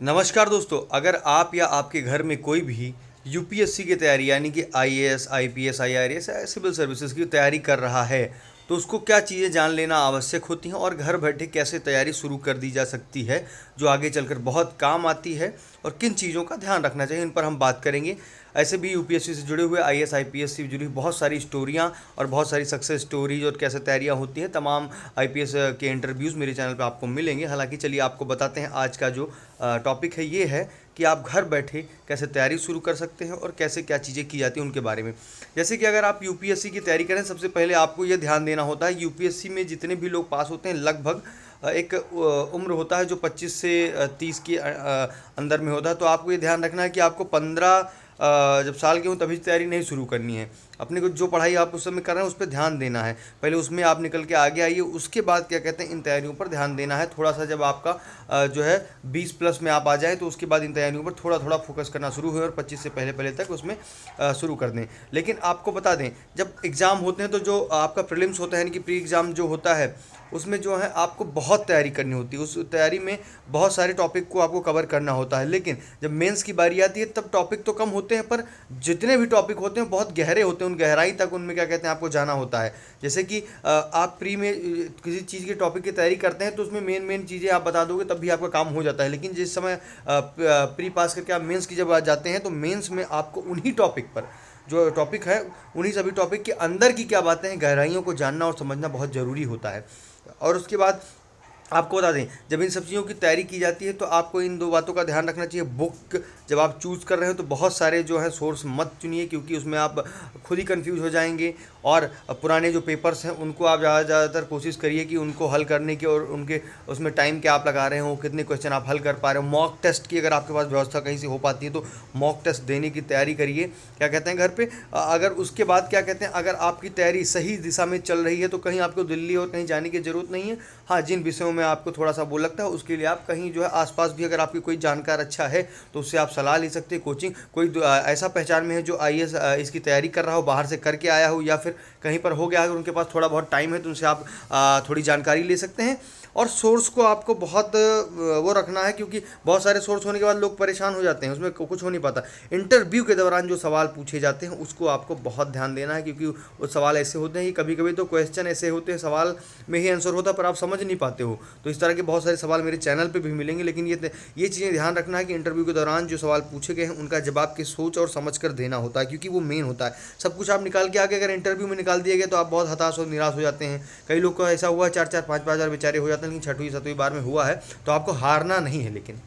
नमस्कार दोस्तों, अगर आप या आपके घर में कोई भी यूपीएससी की तैयारी यानी कि आईएएस, आईपीएस, आईआरएस या सिविल सर्विसेज की तैयारी कर रहा है तो उसको क्या चीज़ें जान लेना आवश्यक होती हैं और घर बैठे कैसे तैयारी शुरू कर दी जा सकती है जो आगे चलकर बहुत काम आती है और किन चीज़ों का ध्यान रखना चाहिए, इन पर हम बात करेंगे। ऐसे भी यूपीएससी से जुड़े हुए, आईएएस आईपीएस से जुड़ी बहुत सारी स्टोरियाँ और बहुत सारी सक्सेस स्टोरीज और कैसे तैयारियाँ होती हैं, तमाम आईपीएस के इंटरव्यूज़ मेरे चैनल पे आपको मिलेंगे। हालांकि चलिए आपको बताते हैं, आज का जो टॉपिक है ये है कि आप घर बैठे कैसे तैयारी शुरू कर सकते हैं और कैसे क्या चीज़ें की जाती हैं उनके बारे में। जैसे कि अगर आप यूपीएससी की तैयारी करें, सबसे पहले आपको ये ध्यान देना होता है, यूपीएससी में जितने भी लोग पास होते हैं लगभग एक उम्र होता है जो 25 से 30 के अंदर में होता है। तो आपको ये ध्यान रखना है कि आपको 15 जब साल के हों तभी तैयारी नहीं शुरू करनी है। अपने को जो पढ़ाई आप उस समय कर रहे हैं उस पर ध्यान देना है, पहले उसमें आप निकल के आगे आइए, उसके बाद क्या कहते हैं इन तैयारियों पर ध्यान देना है। थोड़ा सा जब आपका जो है 20 प्लस में आप आ जाए तो उसके बाद इन तैयारियों पर थोड़ा थोड़ा फोकस करना शुरू हो और 25 से पहले पहले तक उसमें शुरू कर दें। लेकिन आपको बता दें, जब एग्ज़ाम होते हैं तो जो आपका प्रीलिम्स होता है यानी कि प्री एग्ज़ाम जो होता है उसमें जो है आपको बहुत तैयारी करनी होती है। उस तैयारी में बहुत सारे टॉपिक को आपको कवर करना होता है। लेकिन जब मेंस की बारी आती है तब टॉपिक तो कम होते हैं, पर जितने भी टॉपिक होते हैं बहुत गहरे होते हैं, उन गहराई तक उनमें क्या कहते हैं आपको जाना होता है। जैसे कि आप प्री में किसी चीज़ के टॉपिक की तैयारी करते हैं तो उसमें मेन मेन चीज़ें आप बता दोगे तब भी आपका काम हो जाता है। लेकिन जिस समय प्री पास करके आप मेंस की जब आ जाते हैं तो मेंस में आपको उन्हीं टॉपिक पर जो टॉपिक है, उन्हीं सभी टॉपिक के अंदर की क्या बातें हैं, गहराइयों को जानना और समझना बहुत ज़रूरी होता है। और उसके बाद आपको बता दें, जब इन सब चीज़ों की तैयारी की जाती है तो आपको इन दो बातों का ध्यान रखना चाहिए। बुक जब आप चूज़ कर रहे हो तो बहुत सारे जो है सोर्स मत चुनिए, क्योंकि उसमें आप खुद ही कंफ्यूज हो जाएंगे। और पुराने जो पेपर्स हैं उनको आप ज़्यादातर कोशिश करिए कि उनको हल करने की, और उनके उसमें टाइम क्या आप लगा रहे हो, कितने क्वेश्चन आप हल कर पा रहे हो। मॉक टेस्ट की अगर आपके पास व्यवस्था कहीं से हो पाती है तो मॉक टेस्ट देने की तैयारी करिए, क्या कहते हैं घर पे। अगर उसके बाद क्या कहते हैं, अगर आपकी तैयारी सही दिशा में चल रही है तो कहीं आपको दिल्ली और कहीं जाने की ज़रूरत नहीं है। हाँ, जिन विषयों में आपको थोड़ा सा वो लगता है उसके लिए आप कहीं जो है आसपास भी अगर आपकी कोई जानकार अच्छा है तो उससे आप सलाह ले सकते हैं। कोचिंग कोई ऐसा पहचान में है जो आईएएस इसकी तैयारी कर रहा हो, बाहर से करके आया हो या फिर कहीं पर हो गया, अगर उनके पास थोड़ा बहुत टाइम है तो उनसे आप थोड़ी जानकारी ले सकते हैं। और सोर्स को आपको बहुत वो रखना है, क्योंकि बहुत सारे सोर्स होने के बाद लोग परेशान हो जाते हैं, उसमें कुछ हो नहीं पाता। इंटरव्यू के दौरान जो सवाल पूछे जाते हैं उसको आपको बहुत ध्यान देना है, क्योंकि वो सवाल ऐसे होते हैं कि कभी कभी तो क्वेश्चन ऐसे होते हैं, सवाल में ही आंसर होता है पर आप समझ नहीं पाते हो। तो इस तरह के बहुत सारे सवाल मेरे चैनल पे भी मिलेंगे। लेकिन ये चीज़ें ध्यान रखना है कि इंटरव्यू के दौरान जो सवाल पूछे गए हैं उनका जवाब की सोच और समझ कर देना होता है, क्योंकि वो मेन होता है। सब कुछ आप निकाल के आगे अगर इंटरव्यू में निकाल दिया गया तो आप बहुत हताश और निराश हो जाते हैं। कई लोग को ऐसा हुआ 4-4 5-5 हज़ार बेचारे हो जाते हैं, लेकिन छठवीं 7वीं बार में हुआ है। तो आपको हारना नहीं है। लेकिन